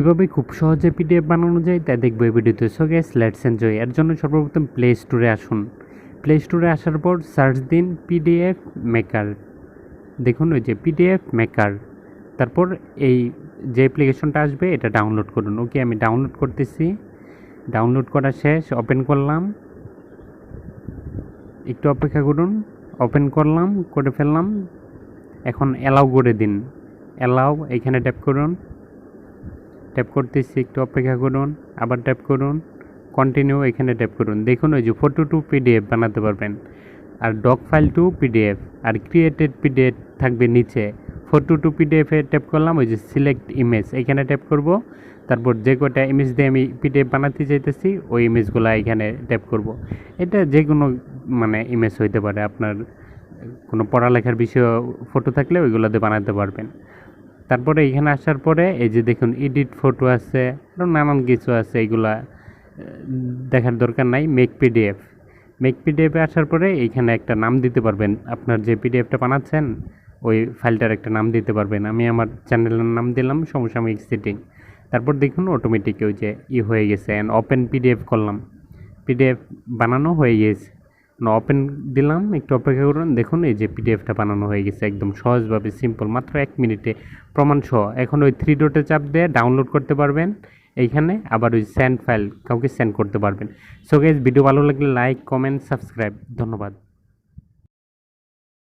কীভাবে খুব সহজে পিডিএফ বানানো যায় তা দেখবো এই ভিডিওতে। So guys let's enjoy. এর জন্য সর্বপ্রথম প্লে স্টোরে আসুন। প্লে স্টোরে আসার পর সার্চ দিন পিডিএফ মেকার। দেখুন ওই যে পিডিএফ মেকার, তারপর এই যে অ্যাপ্লিকেশনটা আসবে এটা ডাউনলোড করুন। ওকে, আমি ডাউনলোড করতেছি। ডাউনলোড করা শেষ, ওপেন করলাম। একটু অপেক্ষা করুন। ওপেন করলাম, করে ফেললাম। এখন অ্যালাউ করে দিন। অ্যালাউ এখানে ট্যাপ করুন। ট্যাপ করতেছি, একটু অপেক্ষা করুন। আবার ট্যাপ করুন, কন্টিনিউ এখানে ট্যাপ করুন। দেখুন ওই যে ফটো টু পিডিএফ বানাতে পারবেন, আর ডক ফাইল টু পিডিএফ, আর ক্রিয়েটেড পিডিএফ থাকবে নিচে। ফটো টু পিডিএফে ট্যাপ করলাম, ওই যে সিলেক্ট ইমেজ এখানে ট্যাপ করব। তারপর যে কটা ইমেজ দিয়ে আমি পিডিএফ বানাতে চাইতেছি ওই ইমেজগুলো এখানে ট্যাপ করব। এটা যে কোনো ইমেজ হইতে পারে, আপনার কোনো পড়ালেখার বিষয় ফটো থাকলে ওইগুলোতে বানাতে পারবেন। তারপরে এখানে আসার পরে এই যে দেখুন এডিট ফটো আছে, আরও নানান কিছু আছে, এগুলা দেখার দরকার নাই। মেক পিডিএফে আসার পরে এইখানে একটা নাম দিতে পারবেন। আপনার যে পিডিএফটা বানাচ্ছেন ওই ফাইলটার একটা নাম দিতে পারবেন। আমি আমার চ্যানেলের নাম দিলাম সমসাময়িক সেটিং। তারপর দেখুন অটোমেটিক ওই যে হয়ে গেছে। অ্যান্ড ওপেন পিডিএফ করলাম, পিডিএফ বানানো হয়ে গেছে। ওপেন দিলাম, একটু অপেক্ষা করুন। দেখুন এই যে পিডিএফটা বানানো হয়ে গেছে একদম সহজভাবে, সিম্পল, মাত্র 1 মিনিটে প্রমাণ সহ। এখন ওই 3 ডটে চাপ দিয়ে ডাউনলোড করতে পারবেন এইখানে, আবার ওই সেন্ড ফাইল কাউকে সেন্ড করতে পারবেন। সো গাইস, ভিডিও ভালো লাগলে লাইক, কমেন্ট, সাবস্ক্রাইব। ধন্যবাদ।